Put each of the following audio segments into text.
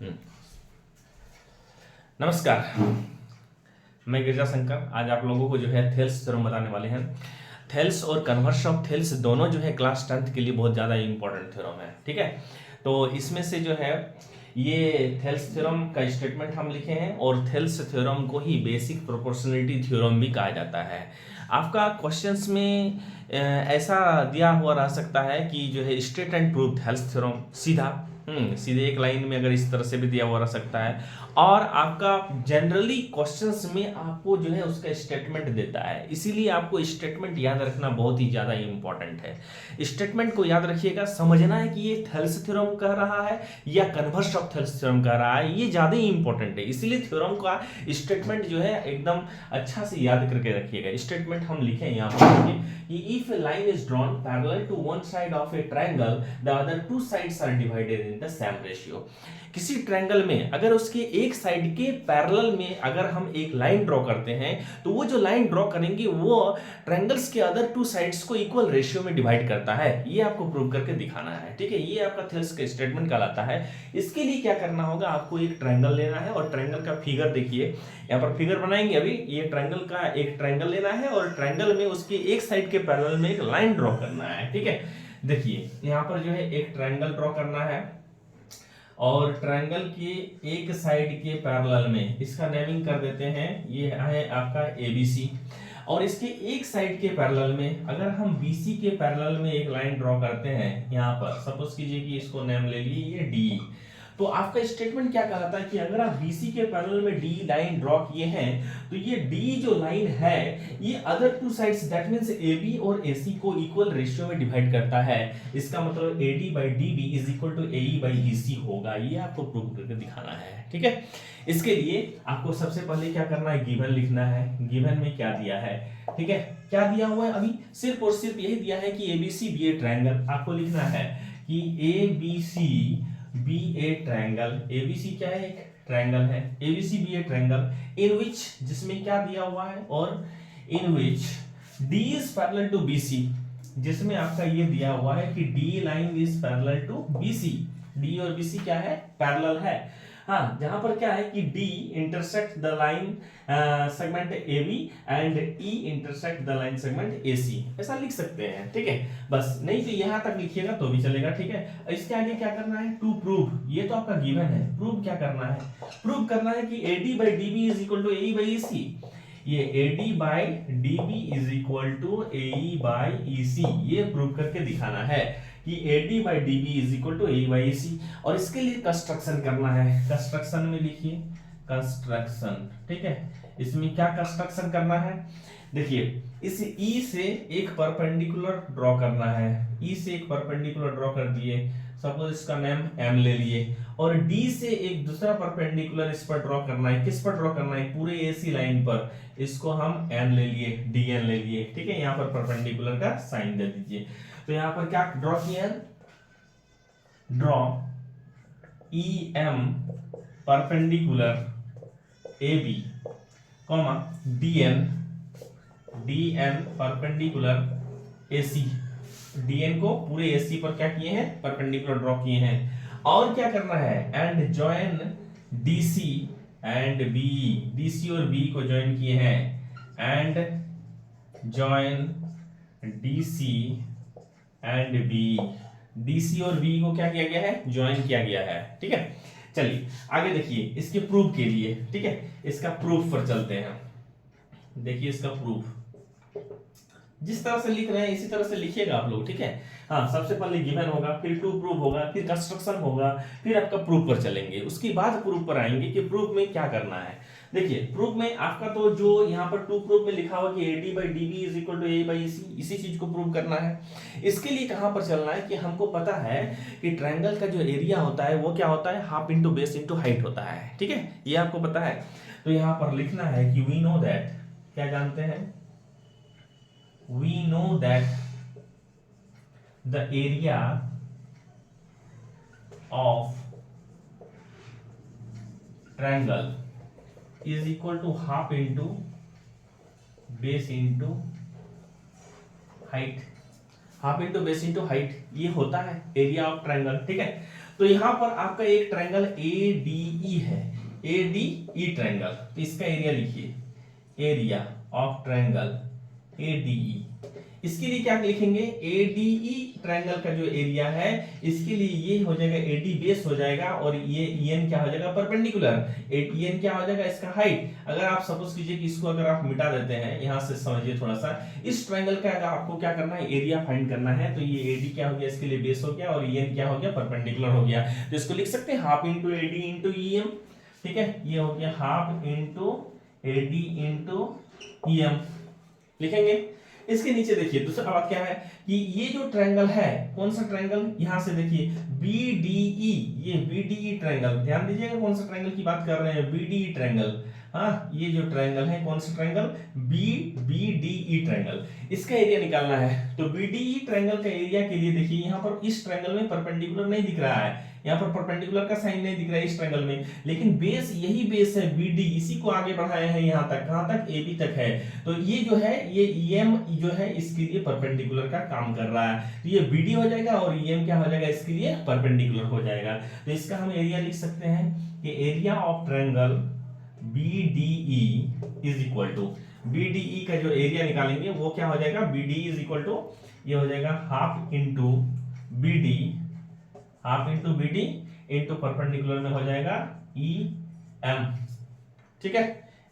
हम्म, नमस्कार। मैं गिरजा शंकर आज आप लोगों को जो है थेल्स थ्योरम बताने वाले हैं। थेल्स और कन्वर्स ऑफ थेल्स दोनों जो है क्लास 10th के लिए बहुत ज़्यादा इंपॉर्टेंट थ्योरम है। ठीक है, तो इसमें से जो है ये थेल्स थ्योरम का स्टेटमेंट हम लिखे हैं और थेल्स थ्योरम को ही बेसिक प्रोपोर्शनलिटी थ्योरम भी कहा जाता है। आपका क्वेश्चंस में ऐसा दिया हुआ रह सकता है कि जो है state and prove Thales theorem सीधे एक लाइन में अगर इस तरह से भी दिया हुआ रह सकता है। और आपका जनरली क्वेश्चंस में आपको जो है उसका स्टेटमेंट देता है, इसीलिए आपको स्टेटमेंट याद रखना बहुत ही ज़्यादा इंपॉर्टेंट है। स्टेटमेंट को याद रखिएगा, समझना है कि ये थेल्स थ्योरम कह रहा है या कन्वर्स ऑफ थेल्स थ्योरम कह रहा है, ये ज़्यादा ही इंपॉर्टेंट है। इसीलिए थ्योरम का स्टेटमेंट जो है एकदम अच्छा से याद करके रखिएगा। स्टेटमेंट हम लिखें यहाँ पर कि if a line is drawn parallel to one side of a triangle the other two sides are divided in the same ratio. किसी ट्रायंगल में अगर उसके एक साइड के पैरेलल में अगर हम एक लाइन ड्रॉ करते हैं तो वो जो लाइन ड्रॉ करेंगे वो ट्रायंगल्स के अदर टू साइड्स को इक्वल रेशियो में डिवाइड करता है। ये आपको प्रूव करके दिखाना है। ठीक है, ये आपका थेल्स का स्टेटमेंट कहलाता है। इसके लिए क्या करना होगा, आपको एक ट्रायंगल लेना है और ट्रायंगल का फिगर देखिए, यहाँ पर फिगर बनाएंगे। अभी ये ट्रायंगल का एक ट्रायंगल लेना है और ट्रायंगल में उसके एक साइड के पैरेलल में एक लाइन ड्रॉ करना है। ठीक है, देखिए यहाँ पर जो है एक ट्रायंगल ड्रॉ करना है और ट्रायंगल के एक साइड के पैरेलल में इसका नेमिंग कर देते हैं, ये है आपका ABC। और इसके एक साइड के पैरेलल में अगर हम BC के पैरेलल में एक लाइन ड्रॉ करते हैं, यहाँ पर सपोज कीजिए कि इसको नेम ले लिए ये D। तो आपका स्टेटमेंट क्या कहता है कि अगर आप BC के पैरेलल में D लाइन ड्रॉ किए हैं तो ये D जो लाइन है ये other two sides that means AB और AC को इक्वल रेशियो में डिवाइड करता है। इसका मतलब AD by DB is equal to AE by EC होगा। ये आपको प्रूव करके दिखाना है। ठीक है, इसके लिए आपको सबसे पहले क्या करना है, गिवन लिखना है। गिवन में क्या दिया है, ठीक है, क्या दिया हुआ है, अभी सिर्फ और सिर्फ यही दिया है कि ABC बी ए ट्रायंगल। आपको लिखना है कि ABC be a triangle. ABC क्या है, एक ट्रायंगल है। ABC be a triangle in which, जिसमें क्या दिया हुआ है, और in which D is parallel to BC, जिसमें आपका ये दिया हुआ है कि D line is parallel to BC। D और BC क्या है, पैरेलल है। हाँ, जहां पर क्या है कि D intersect the line segment AB and E intersect the line segment AC, ऐसा लिख सकते हैं। ठीक है, बस नहीं तो यहां तक लिखिएगा तो भी चलेगा। ठीक है, इसके आगे क्या करना है, टू प्रूव, ये तो आपका गिवन है। प्रूव क्या करना है, प्रूव करना है कि AD by DB is equal to AE by EC। ये AD by DB is equal to AE by EC, ये प्रूव करके दिखाना है कि AD by DB is equal to AE by EC। और इसके लिए कंस्ट्रक्शन करना है। कंस्ट्रक्शन में लिखिए कंस्ट्रक्शन। ठीक है, इसमें क्या कंस्ट्रक्शन करना है, देखिए इस E से एक परपेंडिकुलर ड्रॉ करना है। E से एक परपेंडिकुलर ड्रॉ कर दिए, सपोज इसका नेम M ले लिए, और D से एक दूसरा परपेंडिकुलर इस पर ड्रॉ करना है। किस पर ड्रॉ करना है, पूरे AC लाइन पर। इसको हम N ले लिए, DN ले लिए। ठीक है, यहाँ पर परपेंडिकुलर का साइन दे दीजिए। तो यहाँ पर क्या ड्रॉ किया, draw EM perpendicular AB comma DN perpendicular AC। DN को पूरे AC पर क्या किए हैं, परपेंडिकुलर ड्रॉ किए हैं। और क्या करना है, and join DC and BE, DC और BE को ज्वाइन किए हैं। And join DC and BE, DC और BE को क्या किया गया है, ज्वाइन किया गया है। ठीक है, चलिए आगे देखिए इसके प्रूफ के लिए। ठीक है, इसका प्रूफ पर चलते हैं। देखिए इसका प्रूफ जिस तरह से लिख रहे हैं इसी तरह से लिखिएगा आप लोग। ठीक है, हाँ, सबसे पहले गिवन होगा, फिर टू प्रूफ होगा, फिर कंस्ट्रक्शन होगा, फिर आपका प्रूफ पर चलेंगे। उसके बाद प्रूफ पर आएंगे कि प्रूफ में क्या करना है। देखिए प्रूफ में आपका तो जो यहाँ पर टू प्रूफ में लिखा हुआ कि AD by DB is equal to AE by EC, इसी चीज को प्रूव करना है। इसके लिए कहां पर चलना है कि हमको पता है कि ट्रायंगल का जो एरिया होता है वो क्या होता है, half into base into height होता है। ठीक है, ये आपको पता है। तो यहाँ पर लिखना है कि वी नो दैट, क्या जानते हैं, we know that the area of triangle is equal to half into base into height। Half into base into height, ये होता है एरिया ऑफ ट्रायंगल। ठीक है, तो यहां पर आपका एक ट्रायंगल ADE है, ADE ट्रायंगल, तो इसका एरिया लिखिए, एरिया ऑफ ट्रायंगल ADE। इसके लिए क्या लिखेंगे, ADE ट्रायंगल का जो एरिया है इसके लिए ये हो जाएगा AD बेस हो जाएगा, और ये EN क्या हो जाएगा, परपेंडिकुलर। EN क्या हो जाएगा, इसका हाइट। अगर आप सपोज कीजिए कि इसको अगर आप मिटा देते हैं, यहां से समझिए थोड़ा सा, इस ट्रायंगल का अगर आपको क्या करना है, एरिया फाइंड करना है, तो ये AD क्या हो गया, इसके लिए बेस हो गया, और EN क्या हो गया, परपेंडिकुलर हो गया। तो इसको लिख सकते हैं half into AD into EM, ठीक है, ये हो गया half into AD into EM, लिखेंगे। इसके नीचे देखिए दूसरा बात क्या है कि ये जो ट्रायंगल है, कौन सा ट्रायंगल, यहां से देखिए BDE, ये BDE ट्रायंगल, ध्यान दीजिएगा कौन सा ट्रायंगल की बात कर रहे हैं, BDE ट्रायंगल। हाँ, ये जो ट्रायंगल है कौन सा ट्रायंगल, BDE ट्रायंगल, इसका एरिया निकालना है। तो BDE ट्रायंगल का एरिया के लिए देखिए यहाँ पर इस ट्रायंगल में परपेंडिकुलर नहीं दिख रहा है, यहाँ पर परपेंडिकुलर का साइन नहीं दिख रहा है इस ट्रायंगल में, लेकिन बेस यही बेस है BD, इसी को आगे बढ़ाए हैं यहाँ तक, कहाँ तक, AB तक है। तो ये जो है ये EM जो है इसके लिए परपेंडिकुलर का काम कर रहा है, तो ये BD हो जाएगा और EM क्या हो जाएगा, इसके लिए परपेंडिकुलर हो जाएगा। तो इसका हम एरिया लिख सकते हैं कि area of triangle BDE is equal to, BDE का जो एरिया निकालेंगे वो क्या हो जाएगा, BDE इज इक्वल टू, ये हो जाएगा half into BD, half into BD into perpendicular में हो जाएगा EM, ठीक है,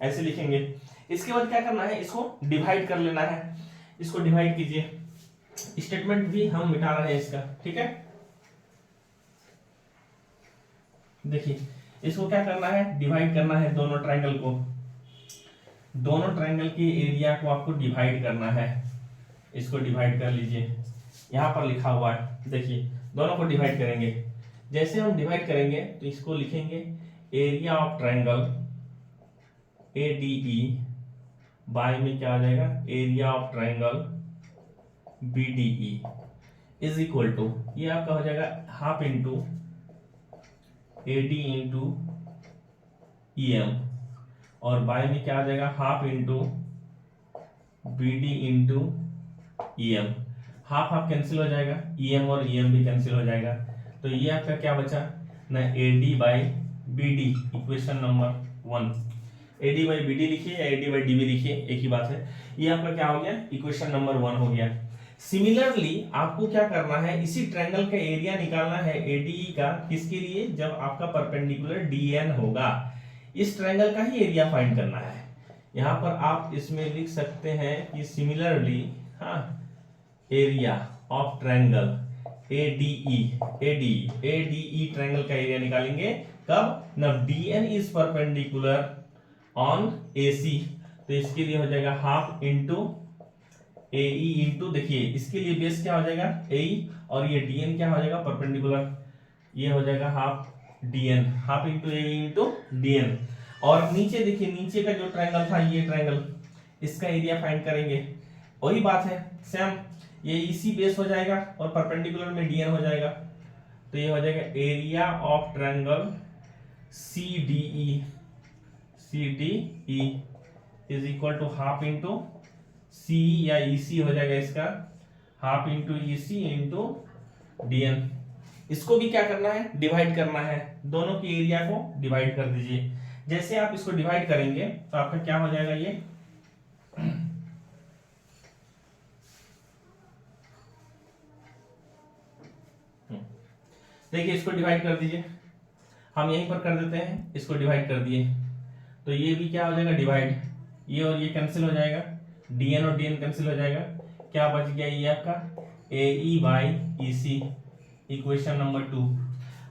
ऐसे लिखेंगे। इसके बाद क्या करना है, इसको डिवाइड कर लेना है, इसको डिवाइड कीजिए, स्टेटमेंट भी हम मिटा रहे हैं इसका, ठीक है। देखिए इसको क्या करना है, डिवाइड करना है दोनों ट्रायंगल को, दोनों ट्रायंगल के एरिया को आपको डिवाइड करना है, इसको डिवाइड कर लीजिए, यहां पर लिखा हुआ है, देखिए दोनों को डिवाइड करेंगे। जैसे हम डिवाइड करेंगे तो इसको लिखेंगे area of triangle ADE by में क्या आ जाएगा, area of triangle BDE is equal to, ये आपका हो जाएगा half into AD into EM, और बाय में क्या आ जाएगा, half into BD into EM, half half cancel हो जाएगा, EM और EM भी कैंसिल हो जाएगा, तो ये आपका क्या बचा ना, AD by BD, equation number 1, AD by BD लिखिए या AD बाई DB लिखिए, एक ही बात है, ये आपका क्या हो गया, इक्वेशन नंबर 1 हो गया। सिमिलरली आपको क्या करना है, इसी ट्रायंगल का एरिया निकालना है ADE का, किसके लिए, जब आपका परपेंडिकुलर DN होगा, इस ट्रायंगल का ही एरिया फाइंड करना है। यहां पर आप इसमें लिख सकते हैं कि सिमिलरली, हाँ, area of triangle ADE triangle का एरिया निकालेंगे कब, जब DN is perpendicular on AC, तो इसके लिए हो जाएगा हाफ इंटू AE इंटू, देखिए इसके लिए बेस क्या हो जाएगा AE, और ये DN क्या हो जाएगा, परपेंडिकुलर, ये हो जाएगा half DN, half into AE into DN, और नीचे देखिए नीचे का जो ट्रायंगल था ये ट्रायंगल, इसका एरिया फाइंड करेंगे, वही बात है सेम, ये इसी बेस हो जाएगा और परपेंडिकुलर में DN हो जाएगा, तो ये हो जाएगा area of triangle CDE is equal to half into CE या EC हो जाएगा इसका, half into EC into DN। इसको भी क्या करना है, डिवाइड करना है, दोनों के एरिया को डिवाइड कर दीजिए। जैसे आप इसको डिवाइड करेंगे तो आपका क्या हो जाएगा, ये देखिए इसको डिवाइड कर दीजिए, हम यहीं पर कर देते हैं, इसको डिवाइड कर दिए, तो ये भी क्या हो जाएगा, डिवाइड, ये और ये कैंसिल हो जाएगा, DN और DN कैंसिल हो जाएगा, क्या बच गया, ये आपका AE by EC, equation number 2।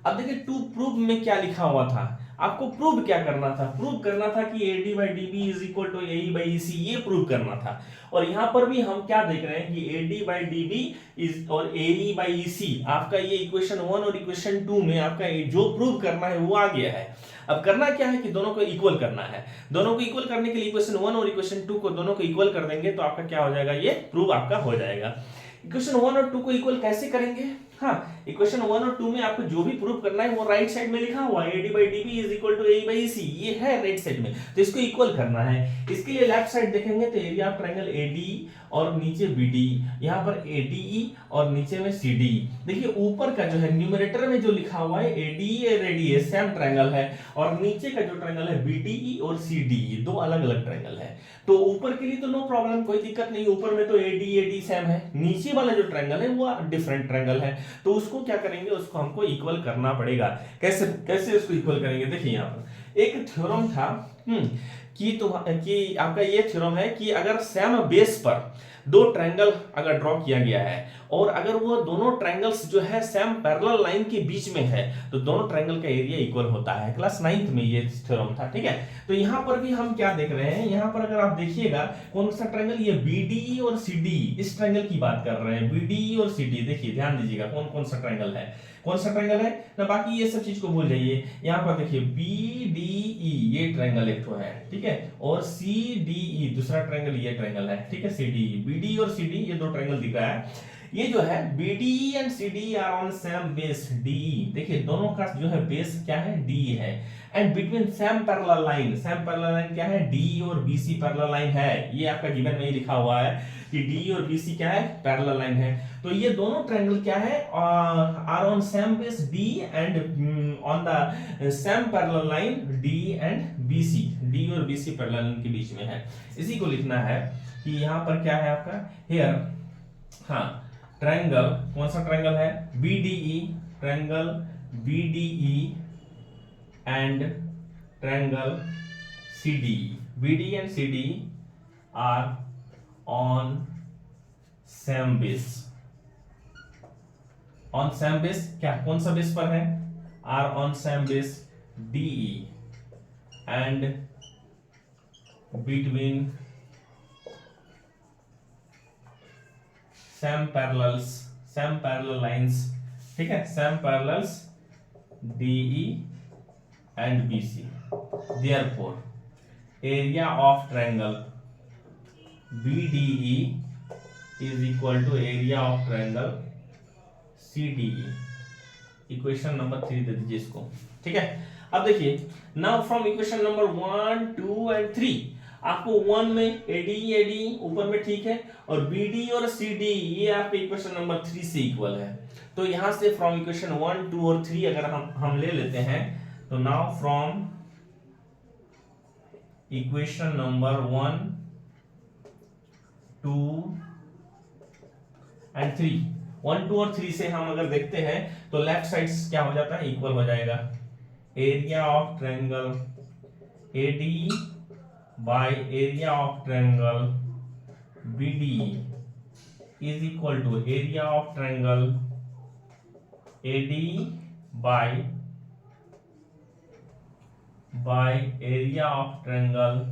अब देखिए टू प्रूव में क्या लिखा हुआ था, आपको प्रूव क्या करना था, प्रूव करना था कि AD by DB is equal to AE by EC, ये प्रूव करना था। और यहां पर भी हम क्या देख रहे हैं कि AD बाई DB इज और AE बाई EC, आपका ये इक्वेशन 1 और इक्वेशन 2 में आपका जो प्रूव करना है वो आ गया है। अब करना क्या है कि दोनों को इक्वल करना है, दोनों को इक्वल करने के लिए इक्वेशन 1 और इक्वेशन 2 को दोनों को इक्वल कर देंगे तो आपका क्या हो जाएगा, ये प्रूव आपका हो जाएगा। इक्वेशन 1 और 2 को इक्वल कैसे करेंगे, हाँ, इक्वेशन 1 और 2 में आपको जो भी प्रूव करना है वो राइट साइड में लिखा हुआ है, AD by DB is equal to AE by EC, ये है राइट साइड में, तो इसको इक्वल करना है। इसके लिए लेफ्ट साइड देखेंगे तो एरिया ऑफ ट्रायंगल AD और नीचे BD, यहाँ पर ADE और नीचे में CD। देखिए ऊपर का जो है न्यूमरेटर में जो लिखा हुआ है ADE और ADA सेम ट्रायंगल है, और नीचे का जो ट्रायंगल है BDE और CDE दो अलग अलग ट्रायंगल है। तो ऊपर के लिए तो नो प्रॉब्लम, कोई दिक्कत नहीं, ऊपर में तो AD सेम है, नीचे वाला जो ट्रायंगल है वो डिफरेंट ट्रायंगल है, तो उसको क्या करेंगे, उसको हमको इक्वल करना पड़ेगा। कैसे कैसे उसको इक्वल करेंगे, देखिए यहाँ पर एक थ्योरम था कि आपका ये थ्योरम है कि अगर सेम बेस पर दो ट्रायंगल अगर ड्रॉ किया गया है और अगर वो दोनों ट्रायंगल्स जो है सेम पैरेलल लाइन के बीच में है तो दोनों ट्रायंगल का एरिया इक्वल होता है। क्लास 9th में ये थ्योरम था, ठीक है। तो यहाँ पर भी हम क्या देख रहे हैं, यहाँ पर अगर आप देखिएगा कौन सा ट्रायंगल, ये BDE और CDE, इस ट्रायंगल की बात कर रहे हैं, BDE और CD। देखिए ध्यान दीजिएगा कौन कौन सा ट्रायंगल है, कौन सा ट्रायंगल है ना, बाकी ये सब चीज को भूल जाइए। यहाँ पर देखिए BDE ये ट्रायंगल एक तो है, ठीक है, और CDE दूसरा ट्रायंगल ये ट्रायंगल है, ठीक है, CDE, BD और CD ये दो ट्रायंगल दिख रहा है। ये जो है BDE and CDE are on same base DE, देखिए दोनों का जो है बेस क्या है, DE है, and between same parallel line, same parallel line क्या है, DE और BC पैरेलल लाइन है, ये आपका गिवन में ही लिखा हुआ है कि DE और BC क्या है, पैरेलल लाइन है। तो ये दोनों ट्रायंगल क्या है, are on same base DE and on the same parallel line DE and BC, DE और BC पैरेलल लाइन के बीच में है। इसी को लिखना है कि यहाँ पर क्या है आपका हियर, हाँ ट्रायंगल, कौन सा ट्रायंगल है, BDE, triangle BDE and triangle CDE, BDE and CDE are on same base, on same base, क्या कौन सा बेस पर है, are on same base DE and between same parallel lines, ठीक है, same parallels DE and BC, therefore area of triangle BDE is equal to area of triangle CDE। Equation number 3 दे दीजिए इसको, ठीक है। अब देखिए now from equation number 1, 2 and 3 आपको 1 में ADE ऊपर में, ठीक है, और BD और CD ये आपके इक्वेशन नंबर 3 से इक्वल है। तो यहां से फ्रॉम इक्वेशन 1, 2 और 3 अगर हम ले लेते हैं तो now from equation number 1, 2 and 3, 1, 2 और 3 से हम अगर देखते हैं तो लेफ्ट साइड क्या हो जाता है, इक्वल हो जाएगा। Area of triangle ADE by area of triangle BDE is equal to area of triangle ADE by area of triangle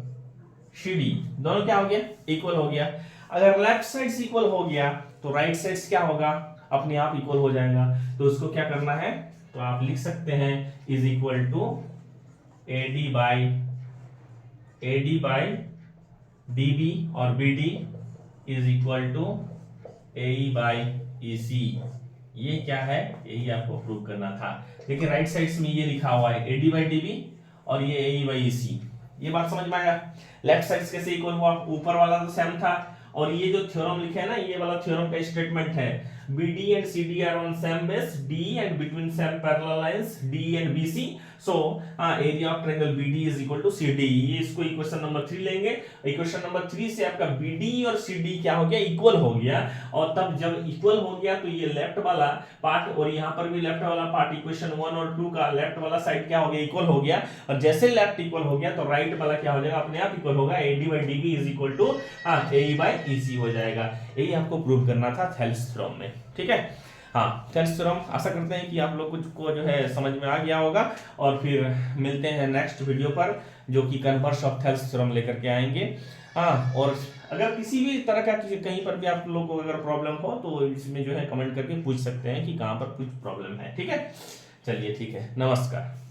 CD। दोनों क्या हो गया, इक्वल हो गया। अगर लेफ्ट साइड से इक्वल हो गया तो राइट साइड से क्या होगा, अपने आप इक्वल हो जाएगा। तो उसको क्या करना है, तो आप लिख सकते हैं is equal to AD by DB और BD is equal to AE by EC। ये क्या है, यही आपको प्रूव करना था। देखिए राइट साइड में ये लिखा हुआ है AD by DB और ये AE by EC। ये बात समझ में आया। लेफ्ट साइड कैसे इक्वल हुआ, ऊपर वाला तो सेम था, और ये जो थ्योरम लिखा है ना, ये वाला थ्योरम का स्टेटमेंट है BD and CD are on same base DE and between same parallel lines DE and BC, so area of triangle BD is equal to CD। ये इसको इक्वेशन नंबर 3 लेंगे। इक्वेशन नंबर 3 से आपका BD और CD क्या हो गया, equal हो गया। और तब जब इक्वल हो गया तो ये लेफ्ट वाला पार्ट और यहाँ पर भी लेफ्ट वाला पार्ट, इक्वेशन 1 और 2 का लेफ्ट वाला साइड क्या हो गया, इक्वल हो गया। और जैसे लेफ्ट इक्वल हो गया तो राइट वाला क्या हो जाएगा, अपने आप इक्वल होगा। AD by DB is equal to AE by EC हो जाएगा। यही आपको प्रूव करना था थेल्स थ्योरम में, ठीक है। हाँ थेल्स थ्योरम, आशा करते हैं कि आप लोग को जो है समझ में आ गया होगा। और फिर मिलते हैं नेक्स्ट वीडियो पर, जो कि कन्वर्स ऑफ थेल्स थ्योरम लेकर के आएंगे। हाँ, और अगर किसी भी तरह का कहीं पर भी आप लोगों को अगर प्रॉब्लम हो तो इसमें जो है कमेंट करके पूछ सकते हैं कि कहाँ पर कुछ प्रॉब्लम है, ठीक है। चलिए ठीक है, नमस्कार।